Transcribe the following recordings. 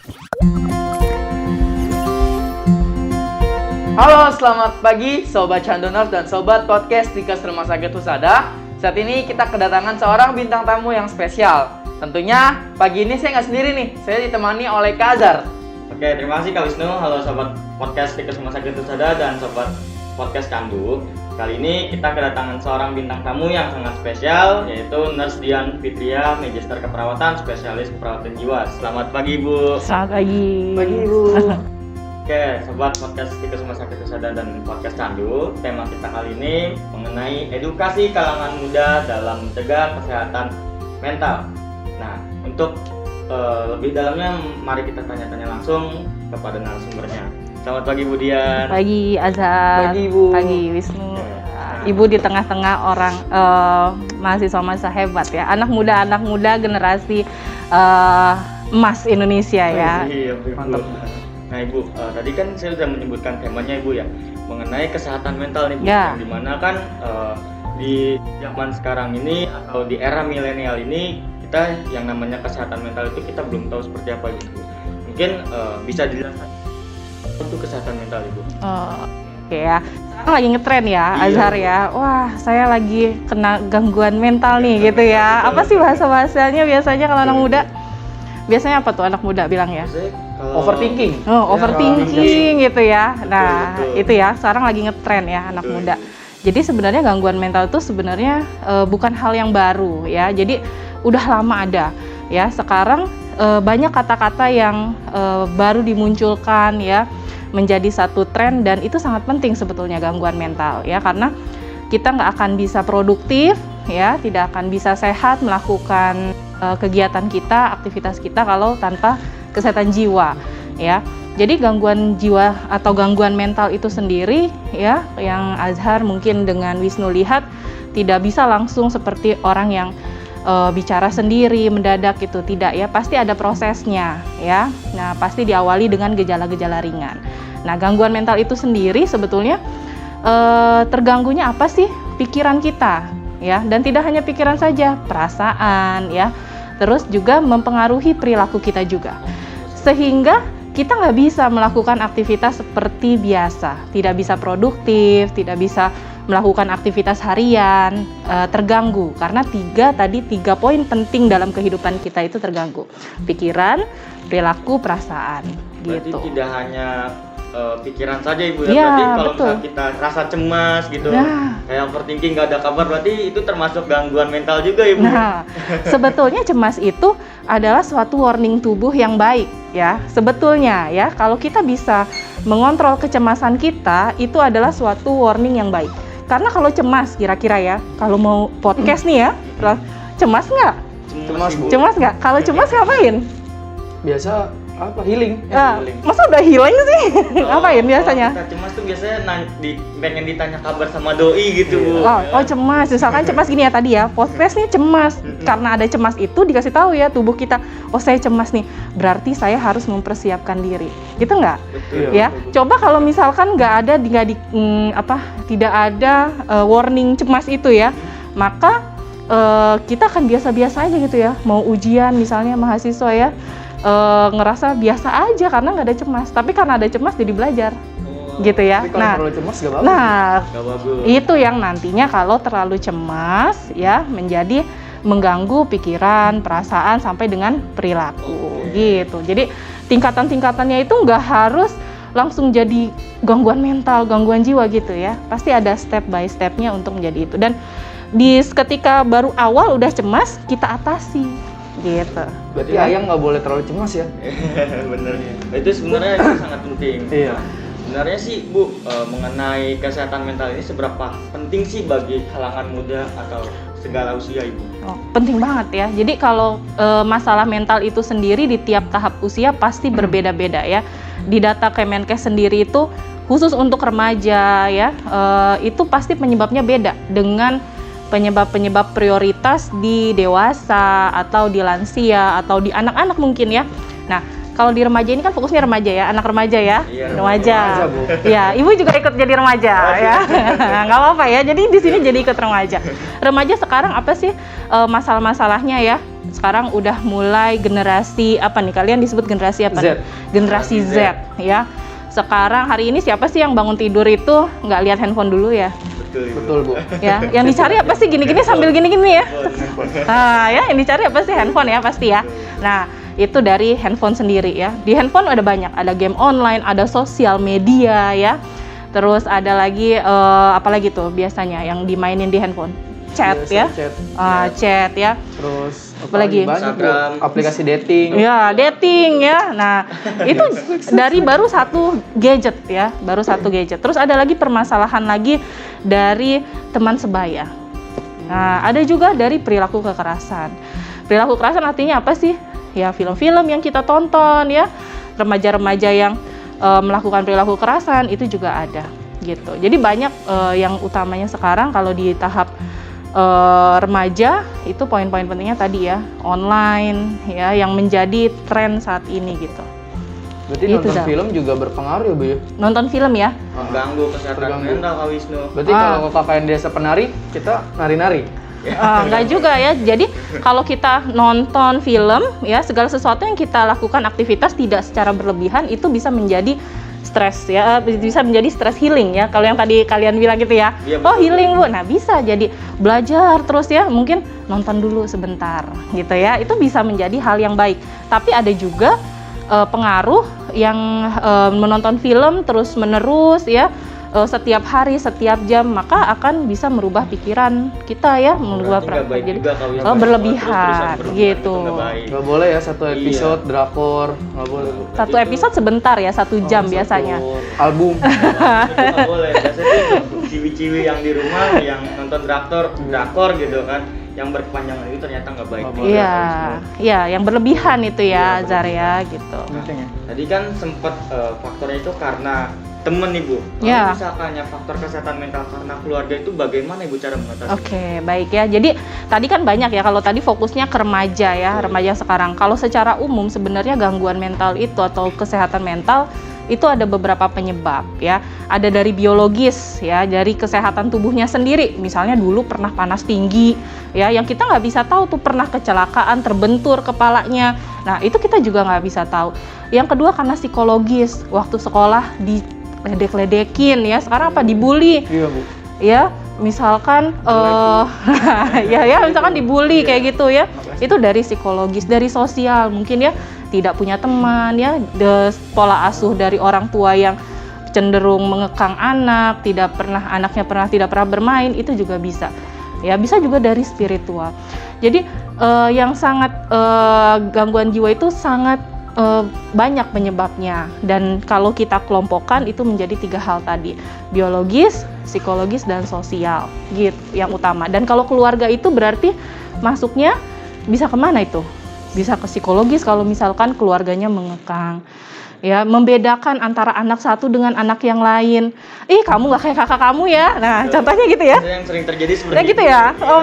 Halo, selamat pagi Sobat Chandoners dan Sobat Podcast Dinkes Rumah Sakit Husada. Saat ini kita kedatangan seorang bintang tamu yang spesial. Tentunya pagi ini saya nggak sendiri nih, saya ditemani oleh Kak Azhar. Oke, terima kasih Kak Wisnu. Halo Sobat Podcast Dinkes Rumah Sakit Husada dan Sobat Podcast Kandu. Kali ini kita kedatangan seorang bintang tamu yang sangat spesial, yaitu Nurse Dian Fitria, Magister Keperawatan, Spesialis Keperawatan Jiwa. Selamat pagi Ibu. Selamat pagi. Pagi Ibu. Oke, Sobat Podcast Dinkes Rumah Sakit Husada dan Podcast Kandu. Tema kita kali ini mengenai edukasi kalangan muda dalam mencegah kesehatan mental. Nah, untuk lebih dalamnya, mari kita tanya-tanya langsung kepada narasumbernya. Selamat pagi Bu Dian. Pagi Azhar. Pagi, Ibu. Pagi Wisnu. Ibu di tengah-tengah orang mahasiswa-mahasiswa hebat ya. Anak muda generasi emas Indonesia ya. Iya, Bu. Mantap. Nah Ibu, tadi kan saya sudah menyebutkan temanya Ibu ya, mengenai kesehatan mental nih Bu. Ya. Yang dimana kan di zaman sekarang ini atau di era milenial ini, kita yang namanya kesehatan mental itu kita belum tahu seperti apa gitu. Mungkin bisa dijelaskan untuk kesehatan mental Ibu. Oke ya. Sekarang lagi ngetren ya, Iya. Azhar ya. Wah, saya lagi kena gangguan mental nih gitu ya. Apa sih bahasa-bahasanya biasanya kalau anak muda? Biasanya apa tuh anak muda bilang ya? Biasanya kalau Overthinking. Oh, overthinking gitu ya. Nah, betul. itu ya sekarang lagi ngetren ya anak Betul. muda. Jadi sebenarnya gangguan mental itu sebenarnya bukan hal yang baru ya. Jadi udah lama ada ya. Sekarang banyak kata-kata yang baru dimunculkan ya, menjadi satu tren, dan itu sangat penting sebetulnya gangguan mental ya, karena kita nggak akan bisa produktif ya, tidak akan bisa sehat melakukan kegiatan kita, aktivitas kita kalau tanpa kesehatan jiwa ya. Jadi gangguan jiwa atau gangguan mental itu sendiri ya, yang Azhar mungkin dengan Wisnu lihat tidak bisa langsung seperti orang yang bicara sendiri mendadak gitu, tidak ya, pasti ada prosesnya ya. Nah, pasti diawali dengan gejala-gejala ringan. Nah, gangguan mental itu sendiri sebetulnya terganggunya apa sih? Pikiran kita ya, dan tidak hanya pikiran saja, perasaan ya, terus juga mempengaruhi perilaku kita juga, sehingga kita nggak bisa melakukan aktivitas seperti biasa, tidak bisa produktif, tidak bisa melakukan aktivitas harian, terganggu karena tiga poin penting dalam kehidupan kita itu terganggu: pikiran, perilaku, perasaan. berarti Gitu. tidak hanya pikiran saja Ibu ya, Iya, berarti kalau betul. misalnya kita rasa cemas gitu, Nah. kayak overthinking, nggak ada kabar, berarti itu termasuk gangguan mental juga Ibu. Nah, sebetulnya cemas itu adalah suatu warning tubuh yang baik ya. Sebetulnya ya, kalau kita bisa mengontrol kecemasan kita, itu adalah suatu warning yang baik. Karena kalau cemas, kira-kira ya, kalau mau podcast nih ya, cemas nggak? Cemas, Bu. Cemas nggak? Kalau cemas ngapain? Biasa apa? Healing. healing. Masa udah healing sih? Ngapain biasanya? Kalau kita cemas tuh biasanya pengen ditanya kabar sama doi gitu Bu. Oh, cemas. Misalkan cemas gini ya tadi ya, podcast nih cemas. Karena ada cemas itu dikasih tahu ya tubuh kita, oh saya cemas nih, berarti saya harus mempersiapkan diri. Gitu nggak? Betul. Ya, coba kalau misalkan tidak ada warning cemas itu ya, maka kita akan biasa-biasa aja gitu ya. Mau ujian misalnya mahasiswa ya, ngerasa biasa aja karena nggak ada cemas. Tapi karena ada cemas jadi belajar, gitu ya. Tapi kalau terlalu cemas nggak bagus. Nah, Gak bagus. itu yang nantinya kalau terlalu cemas ya menjadi mengganggu pikiran, perasaan sampai dengan perilaku gitu. Jadi tingkatan-tingkatannya itu nggak harus langsung jadi gangguan mental, gangguan jiwa gitu ya. Pasti ada step by stepnya untuk menjadi itu. Dan ketika baru awal udah cemas, kita atasi gitu. Berarti ayam nggak boleh terlalu cemas ya? Bener. Itu sebenarnya itu sangat penting. Iya. Sebenarnya sih Bu, mengenai kesehatan mental ini seberapa penting sih bagi kalangan muda atau segala usia Ibu? Oh, penting banget ya. Jadi kalau masalah mental itu sendiri di tiap tahap usia pasti berbeda-beda ya. Di data Kemenkes sendiri itu khusus untuk remaja ya, itu pasti penyebabnya beda dengan penyebab-penyebab prioritas di dewasa atau di lansia atau di anak-anak mungkin ya. Nah, kalau di remaja ini kan fokusnya remaja ya, anak remaja ya, Iya, remaja. remaja, Bu. Ya, ibu juga ikut jadi remaja ya, nggak apa-apa ya. Jadi di sini jadi ikut remaja. Remaja sekarang apa sih masalah-masalahnya ya? sekarang udah mulai generasi apa nih? Kalian disebut generasi apa? Z. nih? Generasi Z, ya. Sekarang hari ini siapa sih yang bangun tidur itu nggak lihat handphone dulu ya? Betul, Bu. Ya, yang dicari apa sih gini-gini sambil gini-gini ya? Ya, yang dicari apa sih handphone ya pasti ya. Nah, itu dari handphone sendiri ya. Di handphone ada banyak, ada game online, ada sosial media ya. Terus ada lagi apalagi tuh biasanya yang dimainin di handphone? Chat ya. Chat ya. Terus Apalagi? banyak, Bu. Aplikasi dating. Ya, dating ya. Nah, itu dari baru satu gadget ya, baru satu gadget. Terus ada lagi permasalahan lagi dari teman sebaya. Nah, ada juga dari perilaku kekerasan. Perilaku kekerasan artinya apa sih? Ya, film-film yang kita tonton ya, remaja-remaja yang melakukan perilaku kekerasan itu juga ada gitu. Jadi banyak yang utamanya sekarang kalau di tahap remaja itu poin-poin pentingnya tadi ya, online ya yang menjadi tren saat ini gitu. Berarti Itu, nonton Zal. film juga berpengaruh ya, Bu ya? Nonton film ya. Mengganggu kesehatan Terganggu. mental Kak Wisnu. Berarti kalau kakak yang desa penari, kita nari-nari. Enggak juga ya. Jadi kalau kita nonton film ya, segala sesuatu yang kita lakukan aktivitas tidak secara berlebihan itu bisa menjadi stres ya, bisa menjadi stress healing ya. Kalau yang tadi kalian bilang gitu ya, Iya, oh betul. healing Bu. Nah bisa jadi belajar terus ya, mungkin nonton dulu sebentar gitu ya. Itu bisa menjadi hal yang baik. Tapi ada juga pengaruh yang menonton film terus menerus ya. Setiap hari, setiap jam, maka akan bisa merubah pikiran kita ya, merubah Berarti nggak baik jadi juga kalau yang berlebihan terus-terusan gitu. itu nggak baik. Nggak boleh ya satu Iya. episode drakor, nggak boleh, Bu. Satu episode sebentar ya, 1 jam Satu biasanya. album. Itu nggak boleh. Biasanya itu untuk ciwi-ciwi yang di rumah yang nonton drakor gitu kan, yang berkepanjangan itu ternyata nggak baik. Nggak boleh. Iya, iya, yang berlebihan itu ya, Iya, Zar ya, gitu. Penting ya. Tadi kan sempat faktornya itu karena temen nih Bu. Kalau Ya. misalkannya faktor kesehatan mental karena keluarga itu bagaimana Ibu cara mengatasinya? Oke, baik ya. Jadi tadi kan banyak ya, kalau tadi fokusnya ke remaja ya, remaja sekarang. Kalau secara umum sebenarnya gangguan mental itu atau kesehatan mental itu ada beberapa penyebab ya. Ada dari biologis ya, dari kesehatan tubuhnya sendiri. Misalnya dulu pernah panas tinggi ya, yang kita nggak bisa tahu tuh pernah kecelakaan, terbentur kepalanya. Nah itu kita juga nggak bisa tahu. Yang kedua karena psikologis, waktu sekolah diledek-ledekin ya, sekarang apa dibully Iya, Bu. ya, misalkan ya misalkan dibully kayak gitu ya, itu dari psikologis, dari sosial mungkin ya, tidak punya teman ya, pola asuh dari orang tua yang cenderung mengekang anak, anaknya tidak pernah bermain, itu juga bisa ya, bisa juga dari spiritual. Jadi yang sangat gangguan jiwa itu sangat banyak penyebabnya, dan kalau kita kelompokkan itu menjadi 3 hal tadi, biologis, psikologis, dan sosial gitu yang utama. Dan kalau keluarga itu berarti masuknya bisa kemana itu? Bisa ke psikologis kalau misalkan keluarganya mengekang ya, membedakan antara anak satu dengan anak yang lain. Ih, kamu nggak kayak kakak kamu ya. Nah, contohnya gitu ya. Itu yang sering terjadi seperti Ya gitu ya. Oh,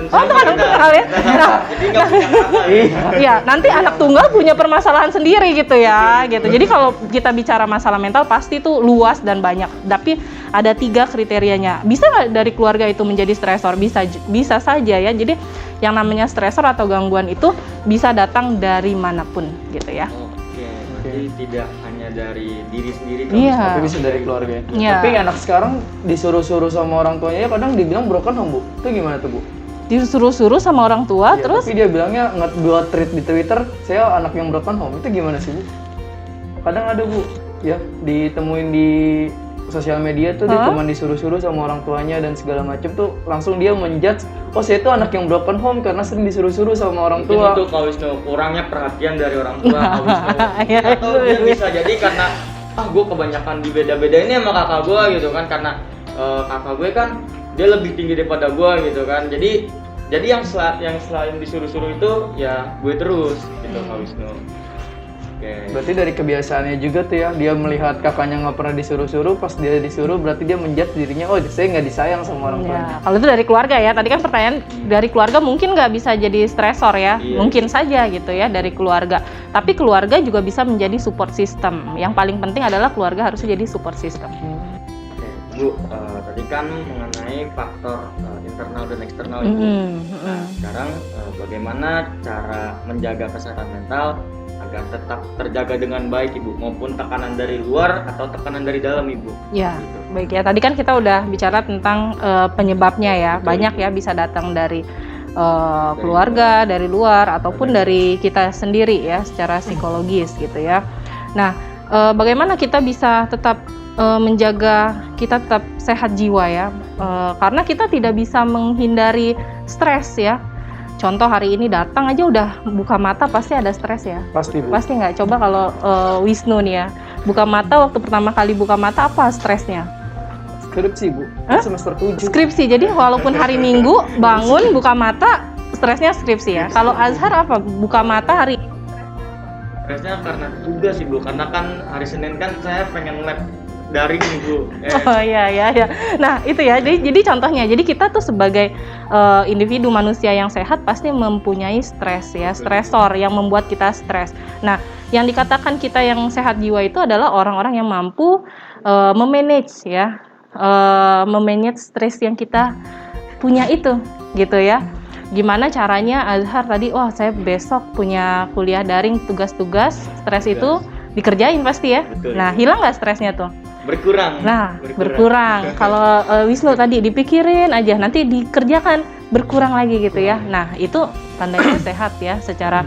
Itu anak tunggal ya. Nah, Jadi nggak punya kakak ya. iya, nanti anak tunggal punya permasalahan sendiri gitu ya, gitu. Jadi kalau kita bicara masalah mental pasti itu luas dan banyak. Tapi ada 3 kriterianya. Bisa nggak dari keluarga itu menjadi stresor? Bisa saja ya. Jadi yang namanya stresor atau gangguan itu bisa datang dari manapun gitu ya. Oke, berarti tidak hanya dari diri sendiri Iya. Tapi bisa dari keluarga ya. Iya. Tapi anak sekarang disuruh-suruh sama orang tuanya, kadang dibilang broken home, Bu. Itu gimana tuh, Bu? Disuruh-suruh sama orang tua, Ya, terus tapi dia bilangnya buat tweet di Twitter, saya anak yang broken home. Itu gimana sih, Bu? Kadang ada, Bu, ya, ditemuin di sosial media tuh dia cuma disuruh-suruh sama orang tuanya dan segala macam tuh langsung dia menjudge, oh saya tuh anak yang broken home karena sering disuruh-suruh sama orang Mungkin tua. itu Kak Wisnu, kurangnya perhatian dari orang tua Kak Wisnu. Ya, Atau dia bisa jadi karena gue kebanyakan dibeda-bedain sama kakak gue gitu kan, karena kakak gue kan dia lebih tinggi daripada gue gitu kan, jadi yang selain disuruh-suruh itu ya gue terus gitu Kak Wisnu. Oke. Berarti dari kebiasaannya juga tuh ya, dia melihat kakaknya nggak pernah disuruh-suruh, pas dia disuruh berarti dia menjudge dirinya, oh saya nggak disayang sama orang tuanya. ya, kalau itu dari keluarga ya. Tadi kan pertanyaan dari keluarga mungkin nggak bisa jadi stresor ya, Iya. mungkin saja gitu ya dari keluarga. Tapi keluarga juga bisa menjadi support system. Yang paling penting adalah keluarga harus jadi support system. Oke. Bu, tadi kan mengenai faktor internal dan eksternal Ibu. Nah, sekarang bagaimana cara menjaga kesehatan mental agar tetap terjaga dengan baik Ibu, maupun tekanan dari luar atau tekanan dari dalam Ibu? Ya, Gitu. baik ya. Tadi kan kita udah bicara tentang penyebabnya ya. Betul. Banyak ya, bisa datang dari keluarga, dari luar, ataupun dari kita sendiri ya, secara psikologis gitu ya. Nah, bagaimana kita bisa tetap menjaga kita tetap sehat jiwa ya? Karena kita tidak bisa menghindari stres ya. Contoh hari ini datang aja udah buka mata pasti ada stres ya. Pasti, Bu. Pasti nggak? Coba kalau Wisnu nih ya, buka mata waktu pertama kali buka mata apa stresnya? Skripsi, Bu. Hah? Semester 7. Skripsi. Jadi walaupun hari Minggu bangun buka mata stresnya skripsi ya. Kalau Azhar apa? Buka mata hari Stresnya karena tugas sih Bu, karena kan hari Senin kan saya pengen lab daring nih Bu. Oh iya. Nah itu ya. Jadi contohnya. Jadi kita tuh sebagai individu manusia yang sehat pasti mempunyai stres ya, stresor yang membuat kita stres. Nah yang dikatakan kita yang sehat jiwa itu adalah orang-orang yang mampu memanage ya, memanage stres yang kita punya itu, gitu ya. Gimana caranya Azhar tadi, saya besok punya kuliah daring, tugas-tugas, stres itu dikerjain pasti ya. Betul. Nah hilang nggak stresnya tuh? Berkurang. Nah, berkurang. Kalau Wisnu tadi dipikirin aja, nanti dikerjakan berkurang lagi gitu ya. Nah, itu tandanya sehat ya, secara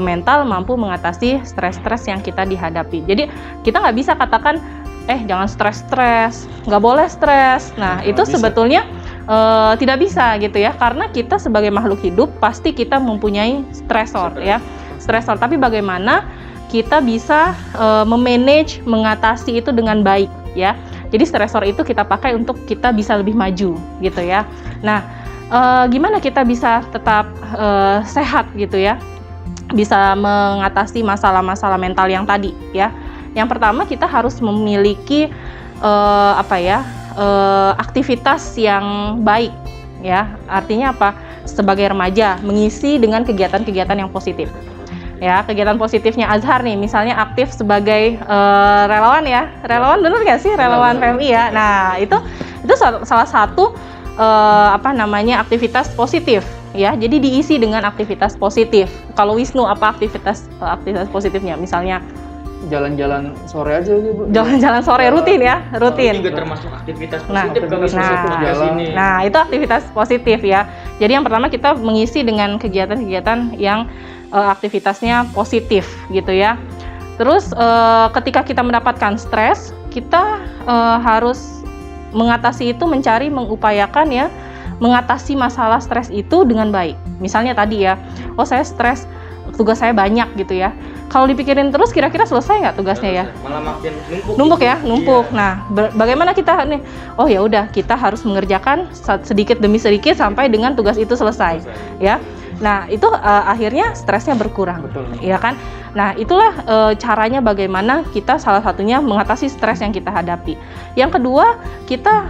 mental mampu mengatasi stres-stres yang kita dihadapi. Jadi, kita nggak bisa katakan, jangan stres-stres, nggak boleh stres. Nah, itu sebetulnya tidak bisa gitu ya, karena kita sebagai makhluk hidup pasti kita mempunyai stresor ya. Stresor, tapi bagaimana kita bisa memanage, mengatasi itu dengan baik ya. Jadi stresor itu kita pakai untuk kita bisa lebih maju gitu ya. Nah, gimana kita bisa tetap sehat gitu ya, bisa mengatasi masalah-masalah mental yang tadi ya. Yang pertama kita harus memiliki aktivitas yang baik ya. Artinya apa? Sebagai remaja mengisi dengan kegiatan-kegiatan yang positif. Ya, kegiatan positifnya Azhar nih, misalnya aktif sebagai relawan ya. Relawan bener nggak sih? Relawan PMI ya. Nah, itu salah satu aktivitas positif ya. Jadi diisi dengan aktivitas positif. Kalau Wisnu apa aktivitas positifnya? Misalnya Jalan-jalan sore aja Bu. jalan-jalan sore rutin ya, rutin. Itu juga termasuk aktivitas Nah, positif kami podcast ini. Nah, itu aktivitas positif ya. Jadi yang pertama kita mengisi dengan kegiatan-kegiatan yang aktivitasnya positif gitu ya. Terus ketika kita mendapatkan stres, kita harus mengatasi itu, mengupayakan ya, mengatasi masalah stres itu dengan baik. Misalnya tadi ya, saya stres, tugas saya banyak gitu ya. Kalau dipikirin terus kira-kira selesai nggak tugasnya ya? Malah makin Numpuk ya, numpuk. Iya. Nah, bagaimana kita nih? Ya udah, kita harus mengerjakan sedikit demi sedikit sampai dengan tugas itu selesai. Ya. Nah, itu akhirnya stresnya berkurang. Betul. Ya kan? Nah, itulah caranya bagaimana kita salah satunya mengatasi stres yang kita hadapi. Yang kedua, kita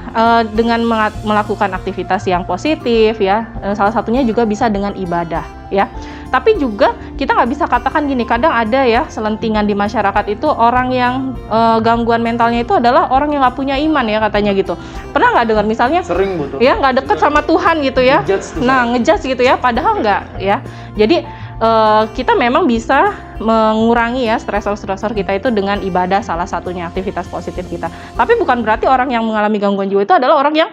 dengan melakukan aktivitas yang positif ya, salah satunya juga bisa dengan ibadah ya. Tapi juga kita nggak bisa katakan gini, kadang ada ya selentingan di masyarakat itu orang yang gangguan mentalnya itu adalah orang yang nggak punya iman ya katanya gitu. Pernah nggak dengar misalnya? Sering Bu tuh. Ya nggak deket sama Tuhan gitu ya. Ngejudge gitu ya, padahal nggak ya. Jadi kita memang bisa mengurangi ya stresor-stresor kita itu dengan ibadah, salah satunya aktivitas positif kita. Tapi bukan berarti orang yang mengalami gangguan jiwa itu adalah orang yang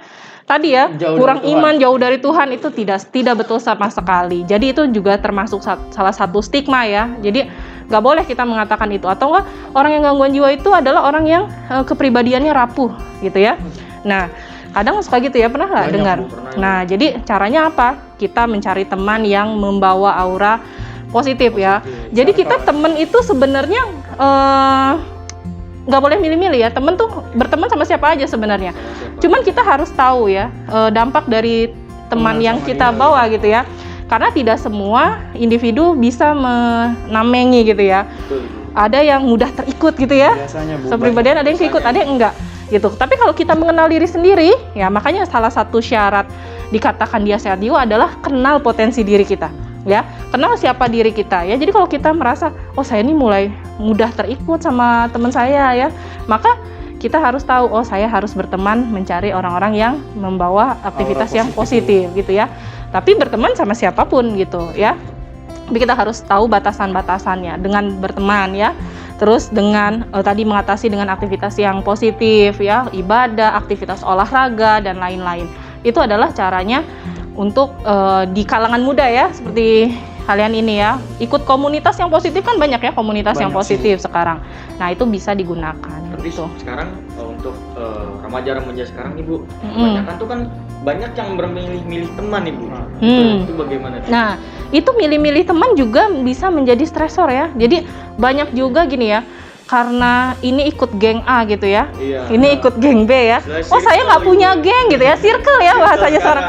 tadi ya kurang iman, jauh dari Tuhan. Itu tidak betul sama sekali. Jadi itu juga termasuk salah satu stigma ya. Jadi nggak boleh kita mengatakan itu. Atau enggak, orang yang gangguan jiwa itu adalah orang yang kepribadiannya rapuh gitu ya. Nah, kadang suka gitu ya, pernah nggak dengar? Nah, jadi caranya apa? Kita mencari teman yang membawa aura positif ya. Jadi kita teman itu sebenarnya nggak boleh milih-milih ya. Teman tuh berteman sama siapa aja sebenarnya. Cuman kita harus tahu ya dampak dari teman yang kita bawa gitu ya. Karena tidak semua individu bisa menamengi gitu ya. Ada yang mudah terikut gitu ya. Biasanya Bu. Kepribadian ada yang keikut, ada yang enggak gitu. Tapi kalau kita mengenal diri sendiri, ya makanya salah satu syarat dikatakan dia sehat jiwa adalah kenal potensi diri kita. Ya, kenal siapa diri kita ya. Jadi kalau kita merasa saya ini mulai mudah terikut sama teman saya ya, maka kita harus tahu, oh saya harus berteman mencari orang-orang yang membawa aktivitas yang positif gitu ya. Tapi berteman sama siapapun gitu ya. Tapi kita harus tahu batasan-batasannya dengan berteman ya. Terus dengan tadi mengatasi dengan aktivitas yang positif ya, ibadah, aktivitas olahraga dan lain-lain. Itu adalah caranya untuk di kalangan muda ya, seperti kalian ini ya, ikut komunitas yang positif kan banyak ya komunitas yang positif sekarang. Nah itu bisa digunakan. Tapi gitu. sekarang untuk remaja-remaja sekarang Ibu, kebanyakan tuh kan banyak yang bermilih-milih teman Ibu. Itu bagaimana? Nah itu milih-milih teman juga bisa menjadi stresor ya. Jadi banyak juga gini ya, karena ini ikut geng A gitu ya, ini ikut geng B ya. Oh saya nggak punya geng gitu ya, circle ya bahasanya sekarang.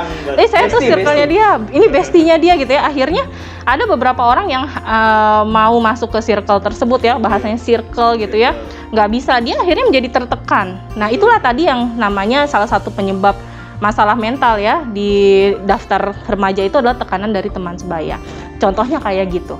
Saya tuh circle-nya dia, ini bestinya dia gitu ya. Akhirnya ada beberapa orang yang mau masuk ke circle tersebut ya, bahasanya circle gitu ya. Nggak bisa, dia akhirnya menjadi tertekan. Nah itulah tadi yang namanya salah satu penyebab masalah mental ya di daftar remaja itu adalah tekanan dari teman sebaya. Contohnya kayak gitu.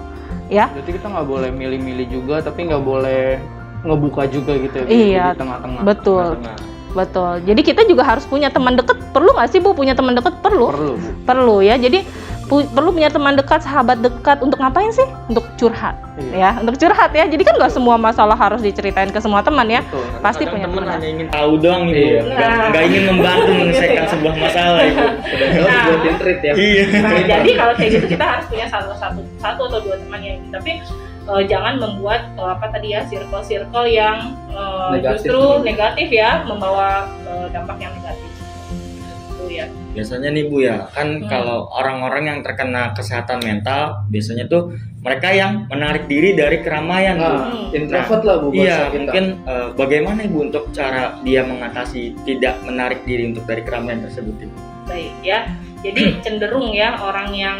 Ya. Berarti kita nggak boleh milih-milih juga, tapi nggak boleh ngebuka juga gitu ya. Iya, di tengah-tengah. betul. Tengah-tengah. Betul. Jadi kita juga harus punya teman dekat. Perlu nggak sih Bu punya teman dekat? Perlu. Perlu, Bu. Perlu ya. Jadi perlu punya teman dekat, sahabat dekat. Untuk ngapain sih? Untuk curhat. Ya, untuk curhat ya. Jadi kan nggak semua masalah harus diceritain ke semua teman ya. Betul. Pasti Kadang punya teman teman. hanya ingin tahu doang Ibu, nggak ingin membantu menyelesaikan sebuah masalah Ibu. Nah, buatin treat ya. Iya. Nah, jadi kalau kayak gitu kita harus punya satu atau dua teman yang tapi jangan membuat circle yang justru negatif ya, membawa dampak yang negatif. Itu ya. Biasanya nih Bu ya, kan kalau orang-orang yang terkena kesehatan mental, biasanya tuh mereka yang menarik diri dari keramaian Bu. Introvert lah Bu bahasa Iya, kita. mungkin bagaimana Ibu untuk cara dia mengatasi tidak menarik diri untuk dari keramaian tersebut Ibu? Baik ya. Jadi cenderung ya orang yang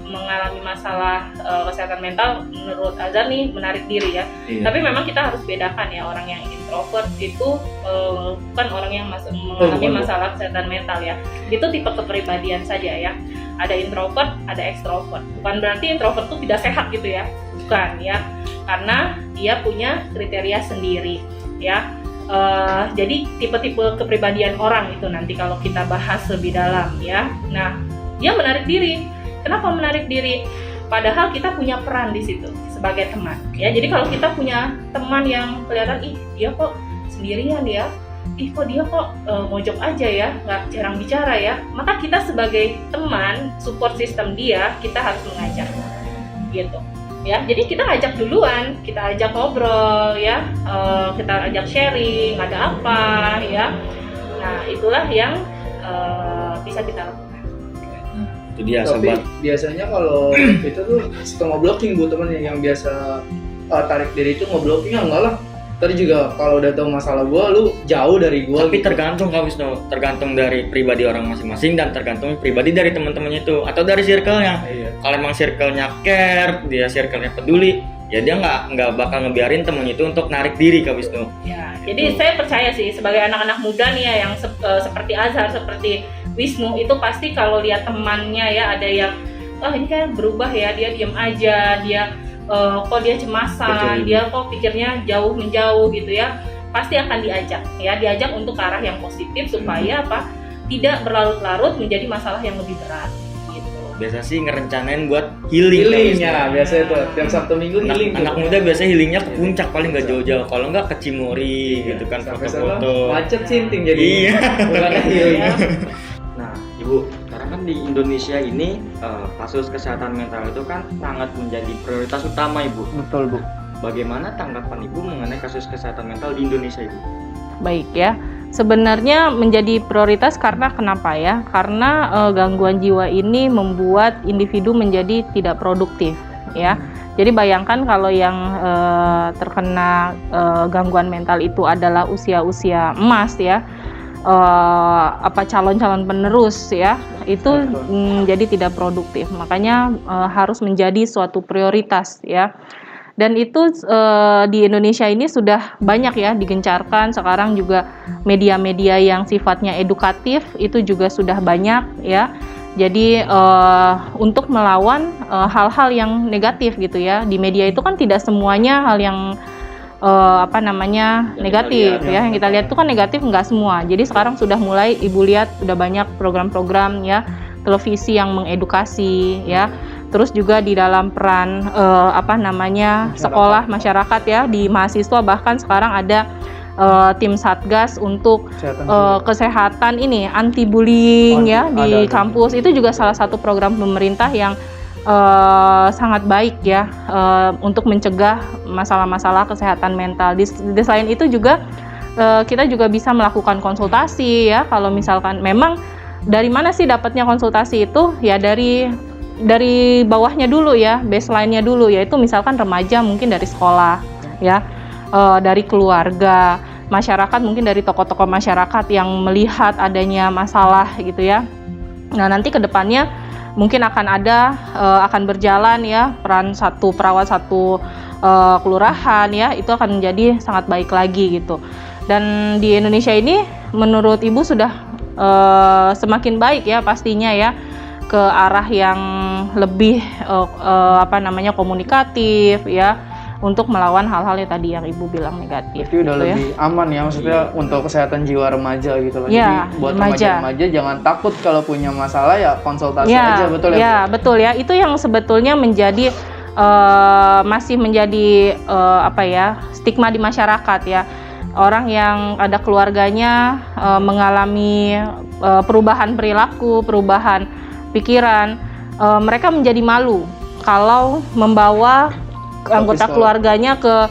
mengalami masalah kesehatan mental menurut Azhar nih menarik diri ya. Iya. Tapi memang kita harus bedakan ya, orang yang introvert itu bukan orang yang mengalami masalah kesehatan mental ya. Itu tipe kepribadian saja ya. Ada introvert, ada ekstrovert. Bukan berarti introvert itu tidak sehat gitu ya. Bukan ya. Karena dia punya kriteria sendiri ya. Jadi tipe-tipe kepribadian orang itu nanti kalau kita bahas lebih dalam ya. Nah, dia menarik diri. Kenapa menarik diri? Padahal kita punya peran di situ sebagai teman. Ya, jadi kalau kita punya teman yang kelihatan, dia kok sendirian ya, kok dia kok mojok aja ya, nggak jarang bicara ya. Maka kita sebagai teman, support system dia, kita harus mengajak, gitu. Ya, jadi kita ngajak duluan, kita ajak ngobrol ya, kita ajak sharing, ada apa ya. Nah, itulah yang bisa kita lakukan. Itu dia Tapi sobat. biasanya kalau itu tuh suka ngeblocking Bu temennya yang biasa tarik diri itu ngeblocking, enggak lah. Tadi juga kalau udah tahu masalah gua, lu jauh dari gua. Tapi gitu. tergantung Kak Wisnu, tergantung dari pribadi orang masing-masing dan tergantung pribadi dari teman-temannya itu atau dari circle-nya. Iya. Kalau emang circle-nya care, dia circle-nya peduli, ya dia nggak bakal ngebiarin temennya itu untuk narik diri Kak Wisnu. Ya, jadi saya percaya sih sebagai anak-anak muda nih ya yang seperti Azhar, seperti Wisnu itu pasti kalau lihat temannya ya ada yang ini kan berubah ya, dia diam aja, dia kok dia cemasan, dia kok pikirnya jauh menjauh gitu ya, pasti akan diajak untuk ke arah yang positif supaya tidak berlarut-larut menjadi masalah yang lebih berat gitu. Biasa sih ngerencanain buat healing Ya, biasa itu tiap Sabtu Minggu healing. anak muda biasanya healingnya ke puncak, paling nggak jauh-jauh, kalau nggak ke Cimory gitu kan, Sampai foto-foto. sana macet sinting jadi. Iya. Bukan healing. Nah, Ibu, sekarang kan di Indonesia ini kasus kesehatan mental itu kan sangat menjadi prioritas utama Ibu. Betul Bu. Bagaimana tanggapan Ibu mengenai kasus kesehatan mental di Indonesia Ibu? Baik ya, sebenarnya menjadi prioritas karena kenapa ya? Karena gangguan jiwa ini membuat individu menjadi tidak produktif ya. Jadi bayangkan kalau yang terkena gangguan mental itu adalah usia-usia emas ya, calon-calon penerus ya, itu jadi tidak produktif. Makanya harus menjadi suatu prioritas ya. Dan itu di Indonesia ini sudah banyak ya digencarkan. Sekarang juga media-media yang sifatnya edukatif itu juga sudah banyak ya. Jadi untuk melawan hal-hal yang negatif gitu ya. Di media itu kan tidak semuanya hal yang apa namanya Yang negatif kita lihat, ya. Yang kita lihat itu kan negatif nggak semua. Jadi sekarang sudah mulai ibu lihat sudah banyak program-program ya televisi yang mengedukasi ya. Terus juga di dalam peran apa namanya sekolah masyarakat ya, di mahasiswa bahkan sekarang ada tim satgas untuk kesehatan ini anti bullying ya di kampus. Itu juga salah satu program pemerintah yang sangat baik ya untuk mencegah masalah-masalah kesehatan mental. Di selain itu juga kita juga bisa melakukan konsultasi ya. Kalau misalkan memang dari mana sih dapatnya konsultasi itu ya, dari bawahnya dulu ya, baseline-nya dulu, yaitu misalkan remaja mungkin dari sekolah ya, dari keluarga, masyarakat mungkin dari tokoh-tokoh masyarakat yang melihat adanya masalah gitu ya. Nah nanti kedepannya mungkin akan berjalan ya peran satu perawat satu kelurahan ya, itu akan menjadi sangat baik lagi gitu. Dan di Indonesia ini menurut Ibu sudah semakin baik ya pastinya ya, ke arah yang lebih apa namanya komunikatif ya, untuk melawan hal-hal yang tadi yang Ibu bilang negatif. Itu udah gitu lebih aman ya, maksudnya untuk kesehatan jiwa remaja gitu loh. Ya, jadi buat remaja. remaja jangan takut kalau punya masalah ya konsultasi Ya, aja, betul ya? Ya, betul ya. Itu yang sebetulnya menjadi masih menjadi apa ya, stigma di masyarakat ya. Orang yang ada keluarganya mengalami perubahan perilaku, perubahan pikiran, mereka menjadi malu kalau membawa anggota keluarganya ke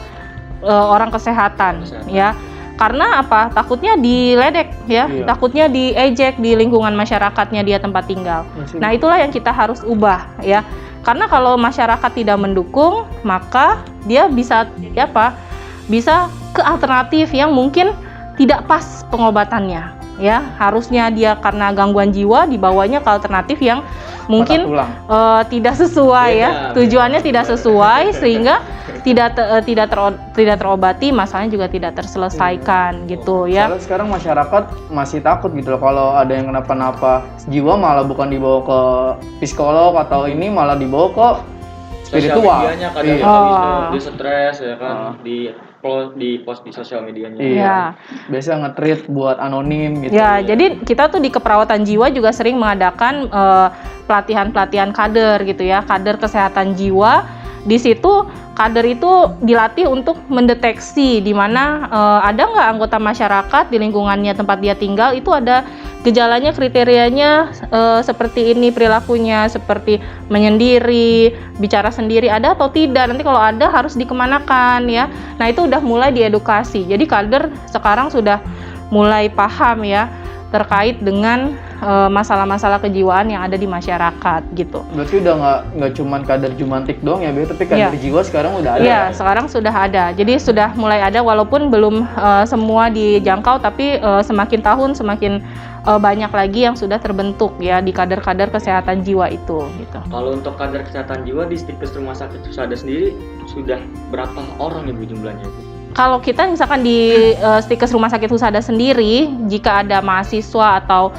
orang kesehatan ya. Karena apa? Takutnya diledek ya, takutnya diejek di lingkungan masyarakatnya dia tempat tinggal. Nah, itulah yang kita harus ubah ya. Karena kalau masyarakat tidak mendukung, maka dia bisa apa? Bisa ke alternatif yang mungkin tidak pas pengobatannya ya. Harusnya dia karena gangguan jiwa dibawanya ke alternatif yang mungkin tidak sesuai ya, tujuannya tidak sesuai sehingga tidak terobati, masalahnya juga tidak terselesaikan gitu ya. Soalnya sekarang masyarakat masih takut gitu loh, kalau ada yang kenapa-napa jiwa malah bukan dibawa ke psikolog atau ini, malah dibawa ke spiritual. Sosial medianya kadang dia stres ya kan, di post di sosial medianya. Iya. Biasa nge-treat buat anonim gitu. Ya, jadi kita tuh di keperawatan jiwa juga sering mengadakan pelatihan-pelatihan kader gitu ya, kader kesehatan jiwa. Di situ kader itu dilatih untuk mendeteksi di mana ada nggak anggota masyarakat di lingkungannya tempat dia tinggal itu ada gejalanya, kriterianya seperti ini, perilakunya seperti menyendiri, bicara sendiri, ada atau tidak. Nanti kalau ada harus dikemanakan ya. Nah, itu udah mulai diedukasi. Jadi kader sekarang sudah mulai paham ya terkait dengan masalah-masalah kejiwaan yang ada di masyarakat gitu. Berarti udah nggak cuman kader Jumantik doang ya, tapi kader jiwa sekarang udah ada. Iya, sekarang sudah ada. Jadi sudah mulai ada, walaupun belum semua dijangkau, tapi semakin tahun semakin banyak lagi yang sudah terbentuk ya di kader-kader kesehatan jiwa itu gitu. Kalau untuk kader kesehatan jiwa di Stikes Rumah Sakit Husada sendiri sudah berapa orang Ibu jumlahnya Ibu? Kalau kita misalkan di Stikes Rumah Sakit Husada sendiri, jika ada mahasiswa atau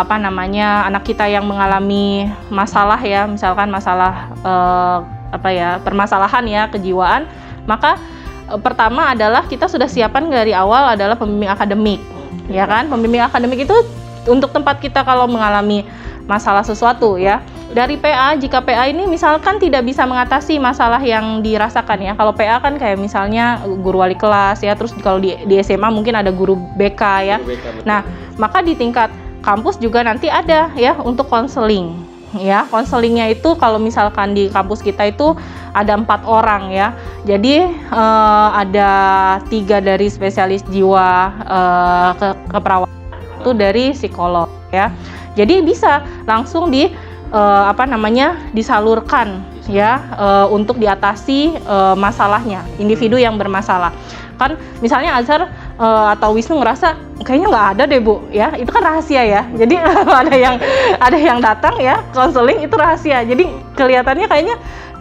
apa namanya anak kita yang mengalami masalah ya, misalkan masalah apa ya, permasalahan ya kejiwaan, maka pertama adalah kita sudah siapkan dari awal adalah pembimbing akademik. Ya kan, pembimbing akademik itu untuk tempat kita kalau mengalami masalah sesuatu ya. Dari PA, jika PA ini misalkan tidak bisa mengatasi masalah yang dirasakan ya. Kalau PA kan kayak misalnya guru wali kelas ya, terus kalau di SMA mungkin ada guru BK ya. Nah, maka di tingkat kampus juga nanti ada ya untuk konseling. Ya, konselingnya itu kalau misalkan di kampus kita itu ada 4 orang ya. Jadi ada 3 dari spesialis jiwa keperawatan, itu dari psikolog ya. Jadi bisa langsung apa namanya disalurkan ya untuk diatasi masalahnya individu yang bermasalah. Kan misalnya Azhar atau Wisnu ngerasa kayaknya nggak ada deh Bu ya, itu kan rahasia ya. Jadi ada yang datang ya konseling itu rahasia. Jadi kelihatannya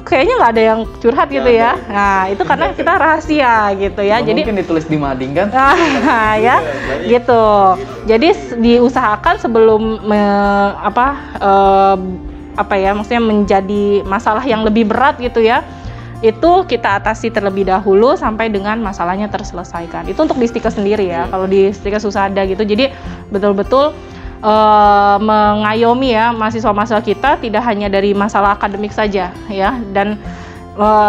kayaknya nggak ada yang curhat gitu ya. Nah itu karena kita rahasia gitu ya. Jadi mungkin ditulis di mading kan? Ya gitu. Jadi diusahakan sebelum apa ya, maksudnya menjadi masalah yang lebih berat gitu ya. itu kita atasi terlebih dahulu sampai dengan masalahnya terselesaikan. Itu untuk di Stikes sendiri ya. Kalau di Stikes Husada gitu, jadi betul-betul mengayomi ya mahasiswa-mahasiswa kita tidak hanya dari masalah akademik saja ya, dan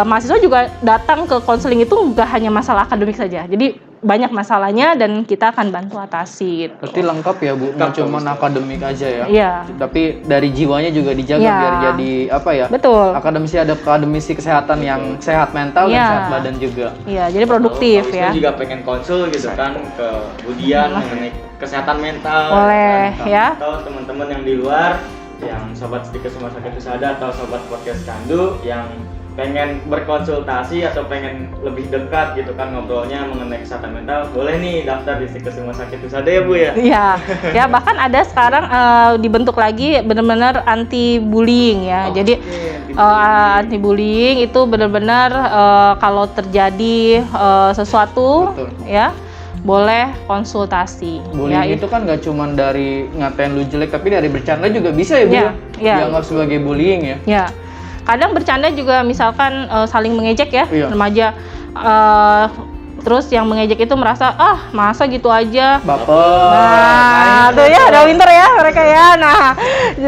mahasiswa juga datang ke konseling itu nggak hanya masalah akademik saja, jadi banyak masalahnya dan kita akan bantu atasi gitu. Berarti lengkap ya Bu, nggak cuma akademik aja ya? Iya. Tapi dari jiwanya juga dijaga Iya. biar jadi apa ya? Betul. Akademisi kesehatan yang sehat mental dan Iya. sehat badan juga. Iya, jadi produktif Kalau ya. juga pengen konsul gitu kan ke Budian mengenai kesehatan mental. Boleh, kan? ya. Atau teman-teman yang di luar, yang sobat Stikes Rumah Sakit Husada atau sobat podcast Candu yang pengen berkonsultasi atau pengen lebih dekat gitu kan ngobrolnya mengenai kesehatan mental, boleh nih daftar di Stikes Rumah Sakit Husada ya Bu ya. Iya, ya bahkan ada sekarang dibentuk lagi benar-benar anti bullying ya. Jadi anti bullying itu benar-benar kalau terjadi sesuatu Betul. ya boleh konsultasi. Bullying ya, itu kan nggak cuma dari ngatain lu jelek, tapi dari bercanda juga bisa ya Bu Iya, ya? iya. Dianggap sebagai bullying ya? Ya, kadang bercanda juga misalkan saling mengejek ya, Iya. remaja. Terus yang mengejek itu merasa masa gitu aja. Baper. Nah, tuh ya udah pinter ya mereka ya. Nah,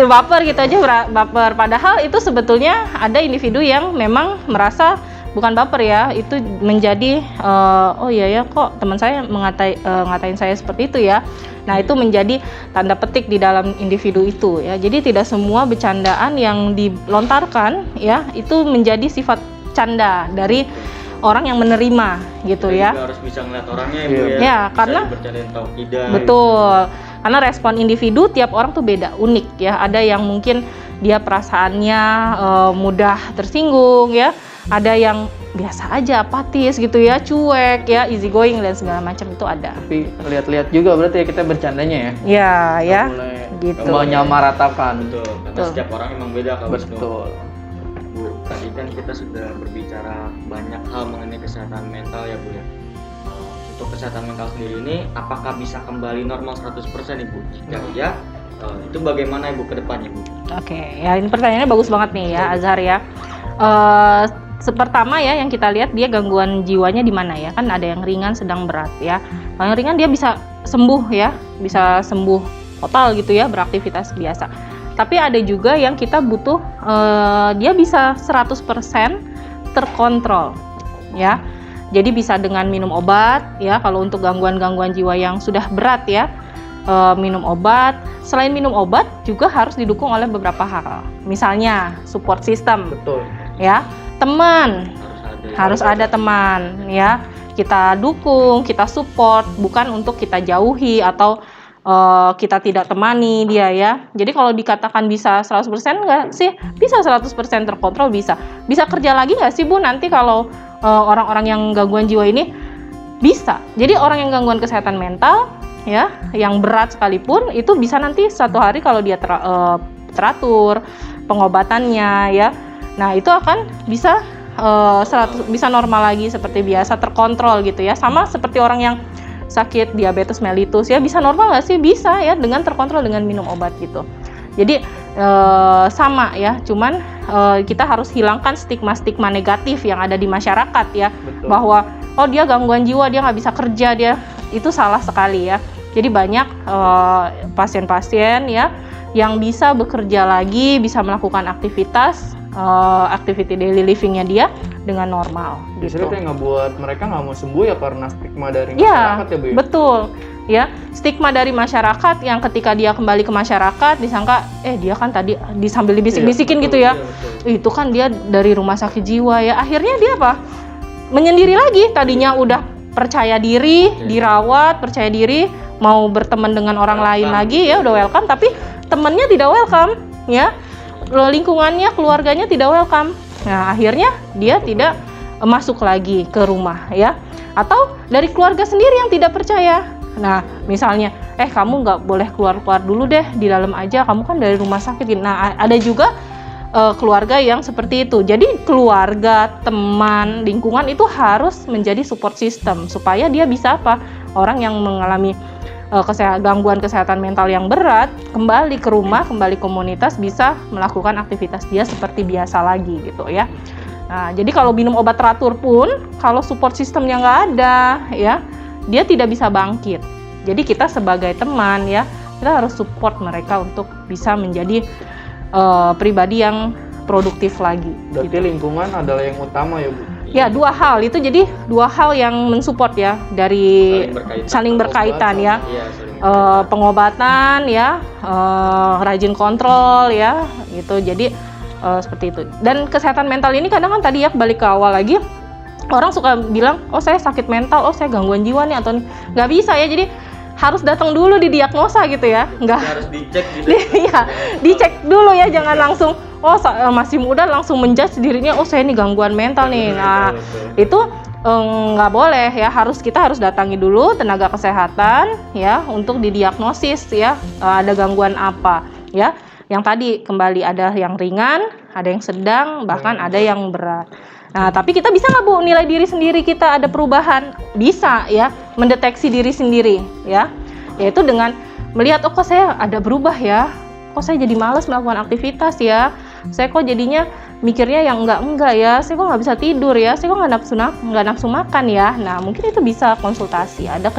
baper gitu aja baper. Padahal itu sebetulnya ada individu yang memang merasa bukan baper ya, itu menjadi oh iya ya kok teman saya ngatain saya seperti itu ya. Nah, itu menjadi tanda petik di dalam individu itu ya. Jadi tidak semua bercandaan yang dilontarkan ya itu menjadi sifat canda dari orang yang menerima gitu Kita ya. juga harus bisa ngeliat orangnya ya Bu Iya. ya. Ya, Bisa karena- dibercandain atau tidak. Betul. Karena respon individu tiap orang tuh beda, unik ya. Ada yang mungkin dia perasaannya mudah tersinggung ya. Ada yang biasa aja, apatis gitu ya, cuek ya, easy going dan segala macam itu ada. Tapi lihat-lihat juga berarti ya kita bercandanya ya? Ya, ya. Boleh Gitu. menyamaratakan. Betul, karena Betul. setiap orang emang beda kalau Betul. Bu, tadi kan kita sudah berbicara banyak hal mengenai kesehatan mental ya Bu ya. Untuk kesehatan mental sendiri ini, apakah bisa kembali normal 100% Ibu? Jika iya, itu bagaimana Ibu ke depannya Bu? Oke, ya ini pertanyaannya bagus banget nih ya Azhar ya. Pertama ya yang kita lihat dia gangguan jiwanya di mana ya, kan ada yang ringan, sedang, berat ya. Kalau yang ringan dia bisa sembuh ya, bisa sembuh total gitu ya, beraktivitas biasa. Tapi ada juga yang kita butuh dia bisa 100% terkontrol ya. Jadi bisa dengan minum obat ya, kalau untuk gangguan-gangguan jiwa yang sudah berat ya, minum obat. Selain minum obat juga harus didukung oleh beberapa hal. Misalnya support system Betul. ya, teman, Harus harus ada teman ya, kita dukung, kita support, bukan untuk kita jauhi atau kita tidak temani dia ya. Jadi kalau dikatakan bisa 100% nggak sih? Bisa 100% terkontrol, bisa kerja lagi nggak sih Bu nanti kalau orang-orang yang gangguan jiwa ini? Bisa. Jadi orang yang gangguan kesehatan mental ya, yang berat sekalipun itu bisa nanti suatu hari kalau dia teratur pengobatannya ya. Nah, itu akan bisa 100 bisa normal lagi seperti biasa, terkontrol gitu ya. Sama seperti orang yang sakit diabetes mellitus ya, bisa normal nggak sih? Bisa ya, dengan terkontrol dengan minum obat gitu. Jadi sama ya, cuman kita harus hilangkan stigma-stigma negatif yang ada di masyarakat ya. Betul. Bahwa oh dia gangguan jiwa, dia nggak bisa kerja, dia itu salah sekali ya. Jadi banyak pasien-pasien ya yang bisa bekerja lagi, bisa melakukan aktivitas activity daily livingnya dia dengan normal Justru gitu. itu yang ngebuat mereka nggak mau sembuh ya karena stigma dari Ya, masyarakat ya Bu ya? betul. Ya, stigma dari masyarakat yang ketika dia kembali ke masyarakat disangka dia kan tadi sambil dibisik-bisikin Iya, gitu betul, ya. iya, betul. Itu kan dia dari rumah sakit jiwa ya. Akhirnya dia apa? Menyendiri lagi. Tadinya udah percaya diri, dirawat, percaya diri, mau berteman dengan orang lain lagi ya udah welcome, tapi temennya tidak welcome ya. Lingkungannya, keluarganya tidak welcome. Nah, akhirnya dia tidak masuk lagi ke rumah ya. Atau dari keluarga sendiri yang tidak percaya. Nah, misalnya, kamu nggak boleh keluar-keluar dulu deh, di dalam aja, kamu kan dari rumah sakit. Nah, ada juga keluarga yang seperti itu. Jadi keluarga, teman, lingkungan itu harus menjadi support system supaya dia bisa apa? Orang yang mengalami gangguan kesehatan mental yang berat kembali ke rumah, kembali komunitas, bisa melakukan aktivitas dia seperti biasa lagi gitu ya. Nah, jadi kalau minum obat teratur pun, kalau support sistemnya nggak ada, ya, dia tidak bisa bangkit. Jadi kita sebagai teman, ya, kita harus support mereka untuk bisa menjadi pribadi yang produktif lagi. Berarti lingkungan adalah yang utama ya, Bu? Ya, dua hal itu, jadi dua hal yang mensupport ya, dari saling berkaitan ya. Iya, saling berkaitan. Pengobatan ya, rajin kontrol ya, gitu. Jadi seperti itu. Dan kesehatan mental ini kadang kan tadi ya, balik ke awal lagi, orang suka bilang, oh saya sakit mental, oh saya gangguan jiwa nih, atau nggak bisa ya. Jadi harus datang dulu didiagnosa gitu ya, nggak harus dicek gitu. Iya, dicek dulu ya, jangan langsung masih muda langsung menjudge dirinya, oh saya ini gangguan mental nih. Nah, itu nggak boleh ya, kita harus datangi dulu tenaga kesehatan ya untuk didiagnosis ya, ada gangguan apa ya. Yang tadi kembali ada yang ringan, ada yang sedang, bahkan ada yang berat. Nah, tapi kita bisa nggak, Bu, nilai diri sendiri kita ada perubahan? Bisa ya, mendeteksi diri sendiri ya, yaitu dengan melihat, oh kok saya ada berubah ya, kok saya jadi malas melakukan aktivitas ya, saya kok jadinya mikirnya yang enggak ya, saya kok nggak bisa tidur ya, saya kok nggak nafsu makan ya. Nah, mungkin itu bisa konsultasi, ada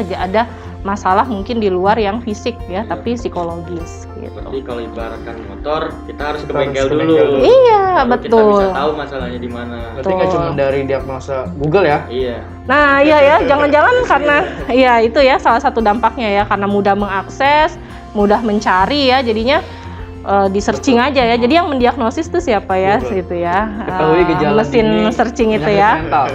masalah mungkin di luar yang fisik ya, tapi psikologis gitu. Berarti kalau ibaratkan motor, kita harus ke bengkel dulu. Iya, Baru betul. Kita bisa tahu masalahnya di mana. Berarti nggak cuma dari diagnosa Google ya? Iya. Nah, iya ya, jangan-jangan karena iya itu ya salah satu dampaknya ya, karena mudah mengakses, mudah mencari ya, jadinya di searching aja ya. Jadi yang mendiagnosis itu siapa ya, Google. gitu ya. Ketahui gejala mesin dini searching itu penyakit ya. mental.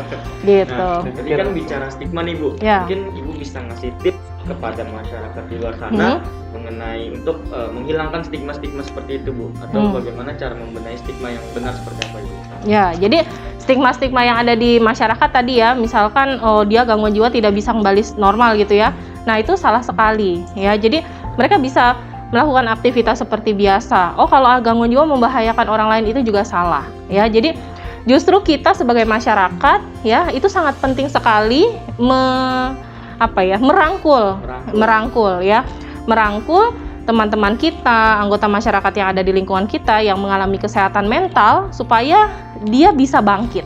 Gitu. Nah, tadi kan bicara stigma nih, Bu. Ya. Mungkin Ibu bisa ngasih tips kepada masyarakat di luar sana mengenai untuk menghilangkan stigma-stigma seperti itu, Bu, atau bagaimana cara membenahi stigma yang benar seperti apa, Ibu? Ya, jadi stigma-stigma yang ada di masyarakat tadi ya, misalkan dia gangguan jiwa tidak bisa kembali normal gitu ya. Nah, itu salah sekali ya. Jadi mereka bisa melakukan aktivitas seperti biasa. Oh, kalau gangguan jiwa membahayakan orang lain, itu juga salah ya. Jadi justru kita sebagai masyarakat ya, itu sangat penting sekali merangkul ya, merangkul teman-teman kita, anggota masyarakat yang ada di lingkungan kita yang mengalami kesehatan mental, supaya dia bisa bangkit,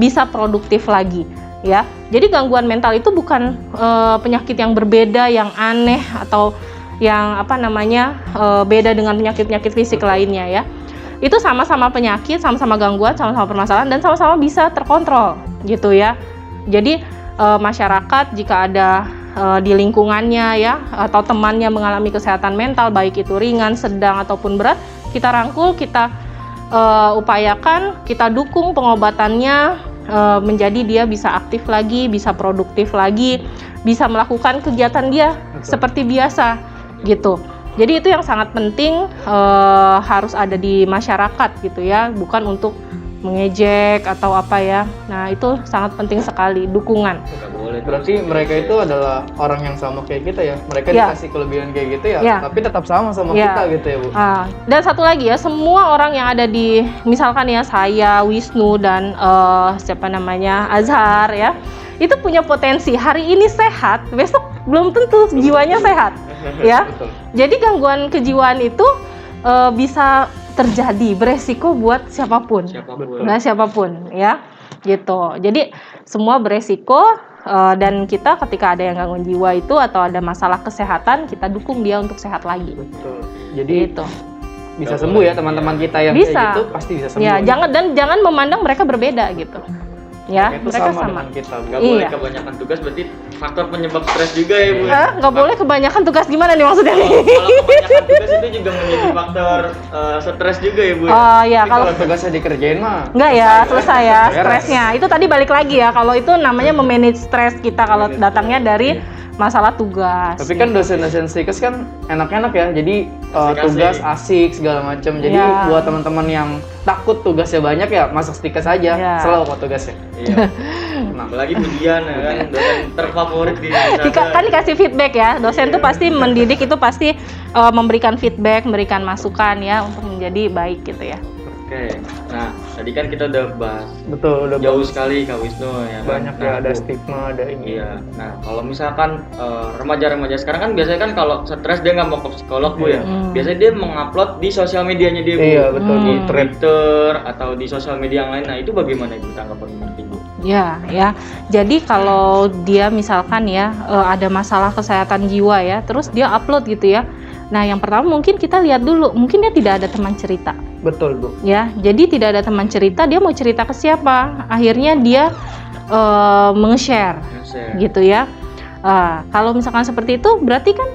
bisa produktif lagi ya. Jadi gangguan mental itu bukan penyakit yang berbeda, yang aneh, atau yang beda dengan penyakit-penyakit fisik lainnya ya. Itu sama-sama penyakit, sama-sama gangguan, sama-sama permasalahan, dan sama-sama bisa terkontrol gitu ya. Jadi masyarakat jika ada di lingkungannya ya, atau temannya mengalami kesehatan mental, baik itu ringan, sedang ataupun berat, kita rangkul, kita upayakan, kita dukung pengobatannya menjadi dia bisa aktif lagi, bisa produktif lagi, bisa melakukan kegiatan dia seperti biasa gitu. Jadi itu yang sangat penting, harus ada di masyarakat gitu ya, bukan untuk mengejek atau apa ya. Nah, itu sangat penting sekali, dukungan. Berarti mereka itu adalah orang yang sama kayak kita ya. Mereka Ya. dikasih kelebihan kayak gitu ya, Ya. tapi tetap sama Ya. kita gitu ya, Bu. Dan satu lagi ya, semua orang yang ada di, misalkan ya saya, Wisnu, dan Azhar ya, itu punya potensi. Hari ini sehat, besok belum tentu jiwanya sehat ya. Betul. Jadi gangguan kejiwaan itu bisa terjadi, beresiko buat siapapun. Nah, siapapun ya, gitu. Jadi semua beresiko, dan kita ketika ada yang gangguan jiwa itu atau ada masalah kesehatan, kita dukung dia untuk sehat lagi. Betul. Jadi Gitu. bisa sembuh ya teman-teman kita yang Bisa. kayak gitu, pasti bisa sembuh. Ya, jangan memandang mereka berbeda gitu. Ya, Itu mereka sama. dengan kita, Bu. Nggak boleh Iya. kebanyakan tugas, berarti faktor penyebab stres juga ya, Bu. Nggak boleh kebanyakan tugas, gimana nih maksudnya? Kalau kebanyakan tugas itu juga menjadi faktor stres juga ya, Bu. Oh ya, Tapi kalau kalau tugasnya dikerjain mah enggak ya, selesai ya Beres. stresnya. Itu tadi balik lagi ya, kalau itu namanya memanage stres kita kalau datangnya dari masalah tugas. Tapi kan dosen-dosen stikes kan enak-enak ya, jadi Asik-asik. tugas asik segala macam. Jadi Ya. buat teman-teman yang takut tugasnya banyak ya, masuk stikes aja, Ya. selalu kok tugasnya. Iya. Nah, Apalagi Budian ya kan, dosen terfavorit di Kan dikasih feedback ya, dosen tuh pasti mendidik, itu pasti memberikan feedback, memberikan masukan ya untuk menjadi baik gitu ya. Oke. Nah, tadi kan kita udah bahas Betul, udah jauh bahas. sekali Kak Wisnu ya kan? Banyak ya, Nah, ada Bu, stigma, ada ini. iya. Nah, kalau misalkan remaja-remaja sekarang kan biasanya kan kalau stres dia nggak mau ke psikolog Bu ya. Hmm. Biasanya dia mengupload di sosial medianya dia Bu. Iya, betul, Di di thread. Twitter atau di sosial media yang lain. Nah, itu bagaimana Ibu tanggapan nanti Bu? Ya, ya. Jadi kalau dia misalkan ya ada masalah kesehatan jiwa ya, terus dia upload gitu ya. Nah, yang pertama mungkin kita lihat dulu, mungkin dia tidak ada teman cerita. Betul, Bu. Ya, jadi tidak ada teman cerita, dia mau cerita ke siapa? Akhirnya dia menge-share Share. gitu ya. Kalau misalkan seperti itu berarti kan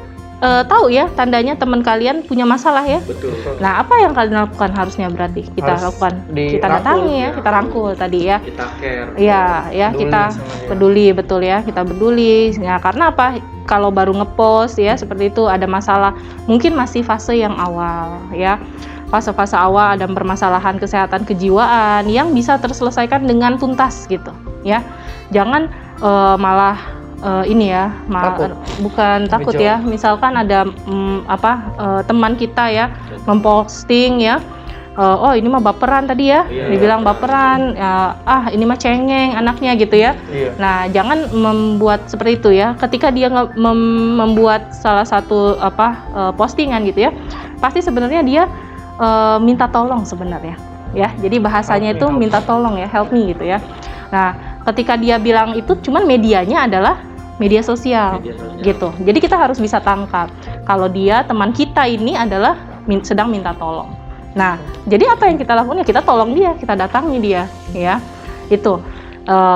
tahu ya tandanya teman kalian punya masalah ya. Betul. Nah, apa yang kalian lakukan harusnya berarti kita Harus lakukan? Kita dirangkul, datangi ya, ya. kita rangkul tadi ya. Kita care. Iya, ya Peduli kita sama dia. peduli betul ya, kita peduli. Ya karena apa? Kalau baru ngepost ya seperti itu ada masalah, mungkin masih fase yang awal ya. Fase-fase awal ada permasalahan kesehatan kejiwaan yang bisa terselesaikan dengan tuntas gitu ya. Jangan malah ini ya, Takut. bukan takut ya. Misalkan ada teman kita ya memposting ya, oh ini mah baperan tadi ya, Iya, dibilang baperan. baperan, ini mah cengeng anaknya gitu ya. Iya. Nah, jangan membuat seperti itu ya. Ketika dia membuat salah satu postingan gitu ya, pasti sebenarnya dia minta tolong sebenarnya ya. Jadi bahasanya Help me, itu minta tolong ya, help me gitu ya. Nah, ketika dia bilang itu cuman medianya adalah media sosial Media sosial. gitu. Jadi kita harus bisa tangkap kalau dia teman kita ini adalah sedang minta tolong. Nah, jadi apa yang kita lakukan ya kita tolong dia, kita datangi dia ya. Itu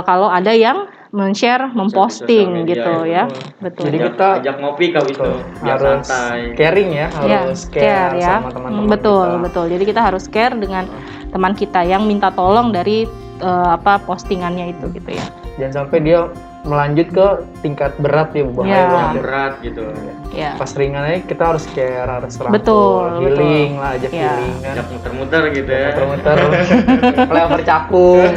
kalau ada yang men-share, memposting Sosial media gitu ya. ya. Betul. Jadi Ajak- kita- ajak ngopi Kak Wisnu, biar harus santai. caring ya, Ya, harus care ya. sama teman-teman Betul, kita. betul. Jadi kita harus care dengan teman kita yang minta tolong dari postingannya itu gitu ya. Jangan sampai dia melanjut ke tingkat berat ya, Bu. Ya. Bahaya Yang banget. berat gitu. Ya. Pas ringannya kita harus care, harus rangkul, Betul, healing betul. lah, ajak Ya. healing kan. Ajak muter-muter gitu ya. Muter-muter, lempar cakung,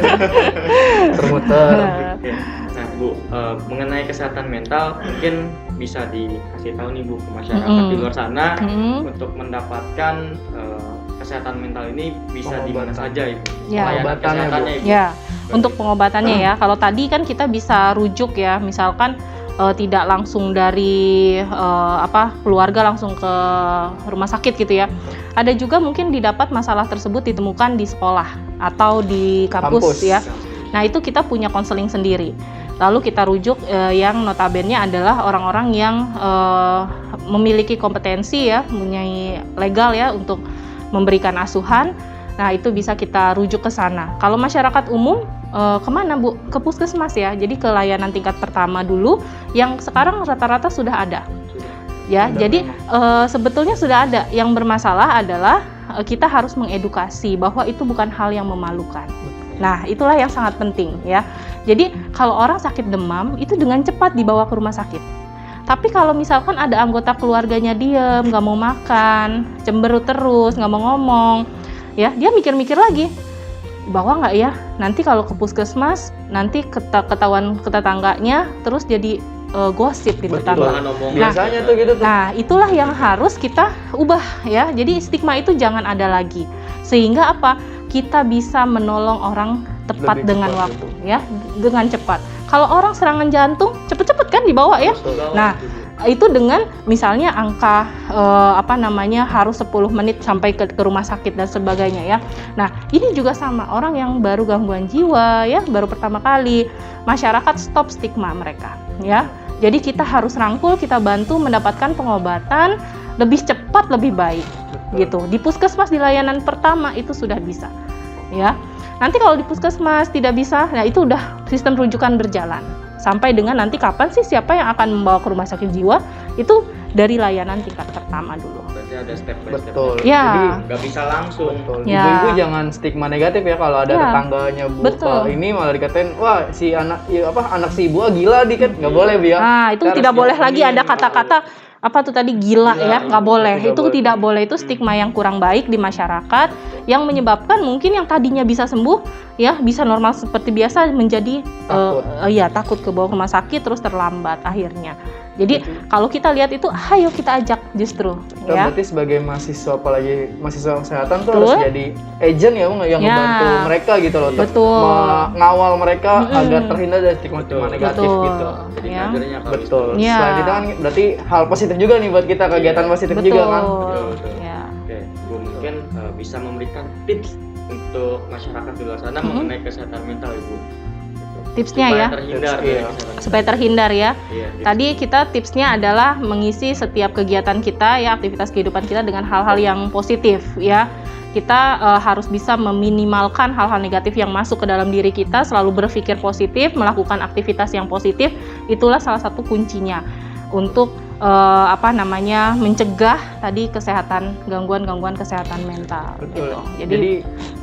muter-muter. Oke. Nah Bu, mengenai kesehatan mental mungkin bisa dikasih tahu nih Bu ke masyarakat di luar sana Mm. untuk mendapatkan kesehatan mental ini bisa di mana Pengobatan. saja Ibu. Ya. Pelayanan Pengobatannya, kesehatannya Ibu. Ya, untuk pengobatannya ya. Kalau tadi kan kita bisa rujuk ya, misalkan tidak langsung dari keluarga langsung ke rumah sakit gitu ya. Ada juga mungkin didapat masalah tersebut ditemukan di sekolah atau di kampus Kampus. ya. Nah, itu kita punya konseling sendiri. Lalu kita rujuk yang notabene adalah orang-orang yang memiliki kompetensi ya, mempunyai legal ya untuk memberikan asuhan. Nah, itu bisa kita rujuk ke sana. Kalau masyarakat umum kemana Bu? Ke puskesmas ya. Jadi ke layanan tingkat pertama dulu yang sekarang rata-rata sudah ada. Ya, Sudah jadi sebetulnya sudah ada. Yang bermasalah adalah kita harus mengedukasi bahwa itu bukan hal yang memalukan. Nah, itulah yang sangat penting ya. Jadi kalau orang sakit demam itu dengan cepat dibawa ke rumah sakit. Tapi kalau misalkan ada anggota keluarganya diem, nggak mau makan, cemberut terus, nggak mau ngomong, ya dia mikir-mikir lagi, bawa nggak ya? Nanti kalau ke puskesmas, nanti ketahuan ke tetangganya, terus jadi gosip di Betul. tetangga. Bahan omongan. Biasanya tuh gitu tuh. Nah, itulah yang harus kita ubah ya. Jadi stigma itu jangan ada lagi. Sehingga apa? Kita bisa menolong orang tepat Lebih dengan cepat waktu ya, dengan cepat. Kalau orang serangan jantung, cepet-cepet kan dibawa ya. Betul. Nah, itu dengan misalnya angka harus 10 menit sampai ke rumah sakit dan sebagainya ya. Nah, ini juga sama orang yang baru gangguan jiwa ya, baru pertama kali. Masyarakat stop stigma mereka ya. Jadi kita harus rangkul, kita bantu mendapatkan pengobatan lebih cepat, lebih baik gitu. Di puskesmas di layanan pertama itu sudah bisa ya. Nanti kalau di puskesmas tidak bisa, nah itu udah sistem rujukan berjalan. Sampai dengan nanti kapan sih siapa yang akan membawa ke rumah sakit jiwa, itu dari layanan tingkat pertama dulu. Berarti ada step by step. Betul. Ya. Jadi Nggak bisa langsung. betul. Ya. Ibu-ibu jangan stigma negatif ya kalau ada Ya. tetangganya Bu. Betul. Kalau ini malah dikatain, wah si anak si Bu gila dikit. Nggak boleh Bu ya. Nah, itu Kita tidak harus boleh lagi ngomongin. ada kata-kata apa tuh tadi gila Gila, ya, nggak boleh. tidak Itu boleh. tidak boleh, itu stigma yang kurang baik di masyarakat yang menyebabkan mungkin yang tadinya bisa sembuh ya, bisa normal seperti biasa menjadi Takut. takut ke bawah rumah sakit terus terlambat akhirnya. Jadi kalau kita lihat itu, ayo kita ajak justru, ya. Berarti sebagai mahasiswa, apalagi mahasiswa kesehatan tuh Betul. harus jadi agent ya, Bang, yang Ya. membantu mereka gitu loh, untuk Betul. mengawal mereka agar terhindar dari stigma-stigma negatif Betul. gitu. Jadi Ya. kadernya Kak Betul. Wisnu. Ya. Selain itu kan berarti hal positif juga nih buat kita, kegiatan positif juga kan. Betul. Ya. Oke, Bu mungkin bisa memberikan tips untuk masyarakat di luar sana mengenai kesehatan mental Ibu. Tipsnya Supaya ya, terhindar Tips, dari iya. kesehatan mental. supaya terhindar ya. Iya, tips. Tadi kita tipsnya adalah mengisi setiap kegiatan kita ya, aktivitas kehidupan kita dengan hal-hal yang positif ya. Kita harus bisa meminimalkan hal-hal negatif yang masuk ke dalam diri kita, selalu berpikir positif, melakukan aktivitas yang positif. Itulah salah satu kuncinya untuk mencegah tadi gangguan-gangguan kesehatan mental Betul. gitu. Jadi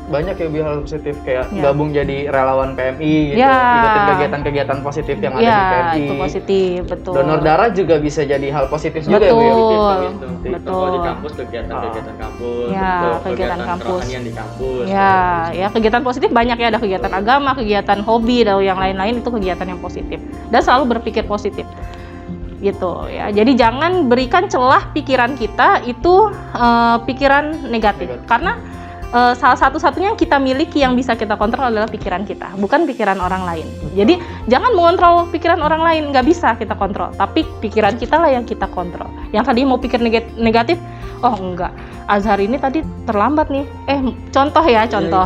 banyak ya hal positif kayak Ya. gabung jadi relawan PMI gitu, Ya. ikutin kegiatan-kegiatan positif yang ada di Ya, PMI. itu positif, betul. Donor darah juga bisa jadi hal positif juga ya, Bu, ya? Betul. Kak Wisnu. Betul. Kalau di kampus kegiatan-kegiatan kampus, Ya, betul, kegiatan kampus. kerohanian di kampus. Ya, kegiatan positif banyak ya, ada kegiatan agama, kegiatan hobi, dan yang lain-lain itu kegiatan yang positif. Dan selalu berpikir positif. Gitu ya. Jadi jangan berikan celah pikiran kita itu pikiran negatif. Karena salah satu-satunya yang kita miliki yang bisa kita kontrol adalah pikiran kita, bukan pikiran orang lain. Jadi jangan mengontrol pikiran orang lain, nggak bisa kita kontrol. Tapi pikiran kita lah yang kita kontrol. Yang tadi mau pikir negatif, oh enggak, Azhar ini tadi terlambat nih. Contoh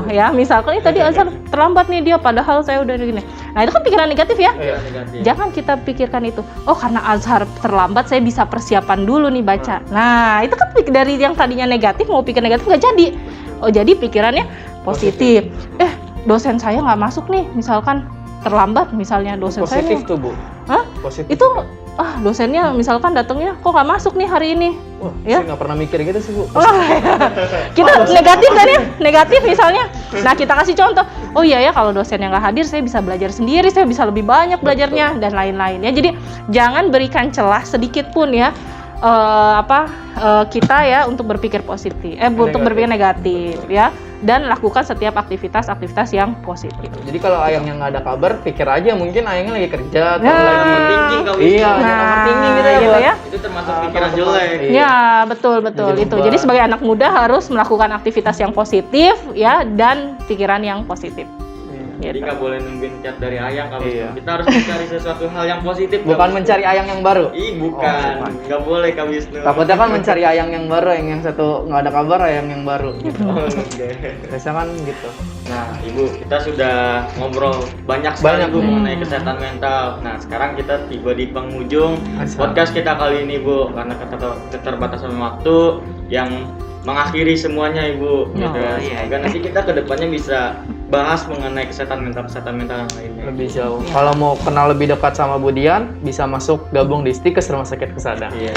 ya. Misalkan ini tadi Azhar terlambat nih dia, padahal saya udah gini. Nah itu kan pikiran negatif ya. Iya. Negatif. Jangan kita pikirkan itu. Oh karena Azhar terlambat, saya bisa persiapan dulu nih baca. Nah itu kan dari yang tadinya negatif mau pikir negatif nggak jadi. Oh jadi pikirannya positif. Dosen saya nggak masuk nih, misalkan terlambat misalnya dosen saya Positif nih. tuh, Bu. Hah? Positif. Itu dosennya misalkan datangnya kok nggak masuk nih hari ini. Wah, Ya. saya nggak pernah mikir gitu sih, Bu. Kita negatif kan ya, negatif misalnya. Nah kita kasih contoh, oh iya ya kalau dosen yang nggak hadir saya bisa belajar sendiri, saya bisa lebih banyak belajarnya dan lain-lain ya. Jadi jangan berikan celah sedikit pun ya kita ya untuk berpikir positif, untuk berpikir negatif ya, dan lakukan setiap aktivitas yang positif. Jadi kalau ayangnya nggak ada kabar, pikir aja mungkin ayangnya lagi kerja atau Nah. lagi Overthinking Kak Wisnu. Iya, Nah, overthinking gitu ya, gitu buat ya. Itu termasuk pikiran jelek. Iya. Ya betul Jadi itu. beban. Jadi sebagai anak muda harus melakukan aktivitas yang positif ya dan pikiran yang positif. Jadi Gitu. nggak boleh nungguin chat dari ayang Kak Wisnu. Iya. Kita harus mencari sesuatu hal yang positif. Kak Bukan Wisnu. mencari ayang yang baru. Bukan. bukan. Nggak boleh Kak Wisnu. Takutnya kan mencari ayang yang baru, yang satu nggak ada kabar, ayang yang baru. Gitu. Oh, oke. Biasanya kan gitu. Nah, Ibu, kita sudah ngobrol banyak sekali Banyak. Bu mengenai kesehatan mental. Nah, sekarang kita tiba di penghujung Asal. podcast kita kali ini, Bu, karena keterbatasan waktu yang mengakhiri semuanya, Ibu. Gitu ya. iya. Semoga nanti kita kedepannya bisa bahas mengenai kesehatan mental yang lainnya. Lebih jauh. Kalau mau kenal lebih dekat sama Bu Dian, bisa masuk gabung di Stikes Rumah Sakit Husada. Iya.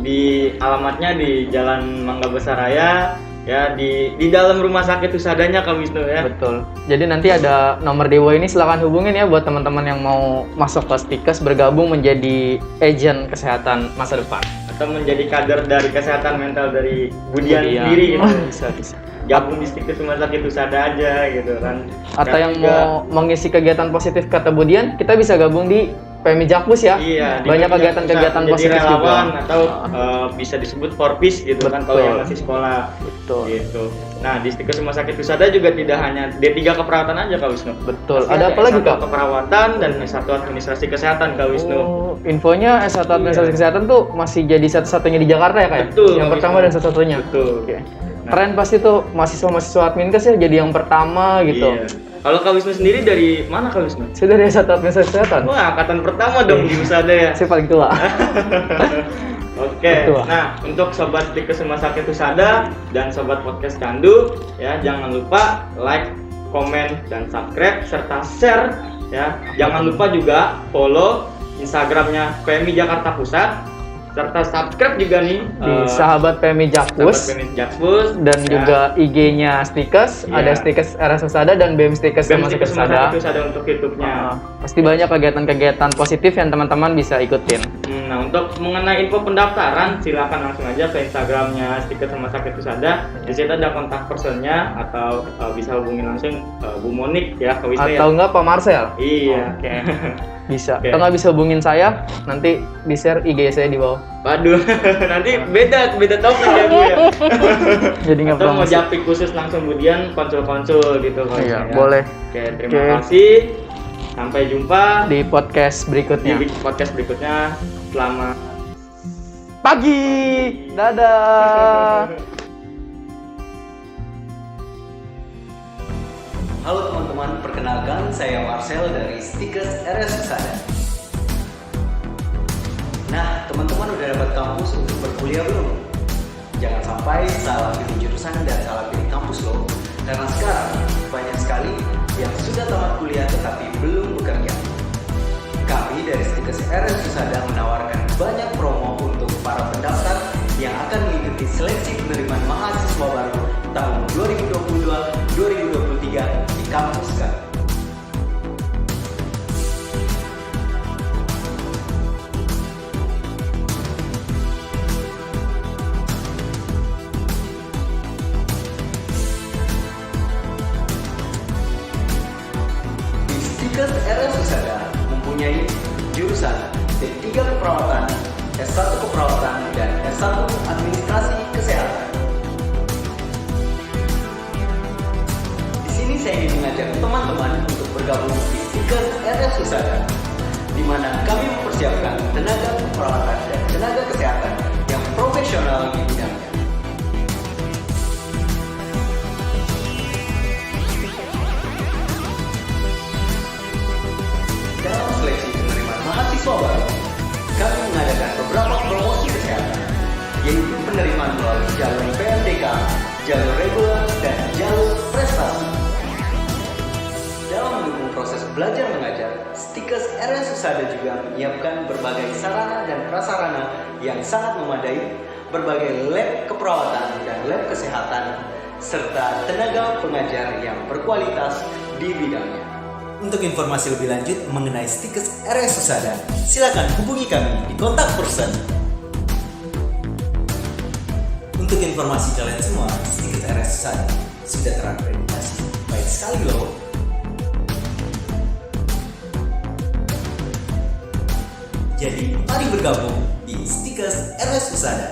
Di alamatnya di Jalan Mangga Besar Raya, ya di dalam rumah sakit Husadanya Kak Wisnu ya. Betul. Jadi nanti ada nomor di bawah ini, silakan hubungin ya buat teman-teman yang mau masuk ke Stikes, bergabung menjadi agen kesehatan masa depan. Atau menjadi kader dari kesehatan mental dari Budian Budian. sendiri gitu. Bisa. Gabung di Stikes Rumah Sakit Husada aja gitu kan. Atau yang juga- mau mengisi kegiatan positif kata Bu Dian, kita bisa gabung di PMI Jakpus ya. Iya, di Banyak Pemda kegiatan-kegiatan Pusat, positif menjadi relawan juga. atau bisa disebut Forpis gitu kan kalau Betul. yang masih sekolah. Betul. Gitu. Nah, di Stikes Rumah Sakit Husada juga tidak hanya D3 keperawatan aja Kak Wisnu. Betul. Masih Ada apa lagi, S1 Kak? keperawatan dan S1 administrasi kesehatan Kak Wisnu. Oh, infonya S1 administrasi kesehatan tuh masih jadi satu-satunya di Jakarta ya, Kak? Ya? Betul, Yang Kak pertama Wisnu. dan satu-satunya. Betul. Oke. Keren pasti tuh mahasiswa-mahasiswa Adminkes ya jadi yang pertama gitu. Iya. Kalau Kak Wisnu sendiri dari mana Kak Wisnu? Saya dari S1 administrasi kesehatan. Wah, angkatan pertama dong di Husada ya. Saya paling tua. Oke, Betul. nah untuk sobat Stikes Rumah Sakit Husada dan sobat podcast Candu, ya jangan lupa like, komen, dan subscribe serta share, ya. Jangan lupa juga follow Instagramnya PMI Jakarta Pusat serta subscribe juga nih di Sahabat PMI Jakpus. Sahabat PMI Jakpus Dan ya. juga IG-nya Stikes, Iya. ada Stikes RS Husada dan BEM Stikes BEM Rumah Sakit Stikes Rumah Husada. Sakit Husada untuk YouTube-nya. Pasti banyak kegiatan-kegiatan positif yang teman-teman bisa ikutin. Nah, untuk mengenai info pendaftaran, silakan langsung aja ke Instagramnya Stikes Rumah Sakit Husada. Di situ ada kontak personnya atau bisa hubungi langsung Bu Monik ya, ke Wisma Atau enggak Pak Marcel? Iya. Oke. Bisa. Oke. Atau enggak bisa hubungin saya, nanti di-share IG saya di bawah. Waduh, nanti beda topik ya Bu ya. Jadi nggak Atau mau promosi. japik khusus langsung kemudian konsul-konsul gitu kalau Iya, saya. boleh. Oke, terima Oke. kasih. Sampai jumpa Di podcast berikutnya. di podcast berikutnya. Selamat Pagi. Dadah. Halo teman-teman, perkenalkan saya Marcel dari Stikes RS Husada. Nah, teman-teman udah dapat kampus untuk berkuliah belum? Jangan sampai salah pilih jurusan dan salah pilih kampus loh. Karena sekarang banyak sekali yang sudah tamat kuliah tetapi belum bekerja. Kami dari Stikes RS Husada menawarkan banyak promo untuk para pendaftar yang akan mengikuti seleksi penerimaan mahasiswa baru tahun 2022-2023 di kampus kami. Di Stikes RS Husada mempunyai jurusan D3 Keperawatan, S1 Keperawatan, dan S1 Administrasi Kesehatan. Di sini saya ingin mengajak teman-teman untuk bergabung di Stikes RS Husada, di mana kami mempersiapkan tenaga keperawatan dan tenaga kesehatan yang profesional di bidangnya. Dalam seleksi penerimaan mahasiswa baru, kami mengadakan beberapa promosi kesehatan, yaitu penerimaan melalui jalur PMDK, jalur reguler, dan jalur prestasi. Dalam mendukung proses belajar mengajar, Stikes RS Husada juga menyiapkan berbagai sarana dan prasarana yang sangat memadai, berbagai lab keperawatan dan lab kesehatan, serta tenaga pengajar yang berkualitas di bidangnya. Untuk informasi lebih lanjut mengenai Stikes RS Husada, silakan hubungi kami di kontak person. Untuk informasi kalian semua, Stikes RS Husada sudah terakreditasi. Baik sekali loh. Jadi, mari bergabung di Stikes RS Husada.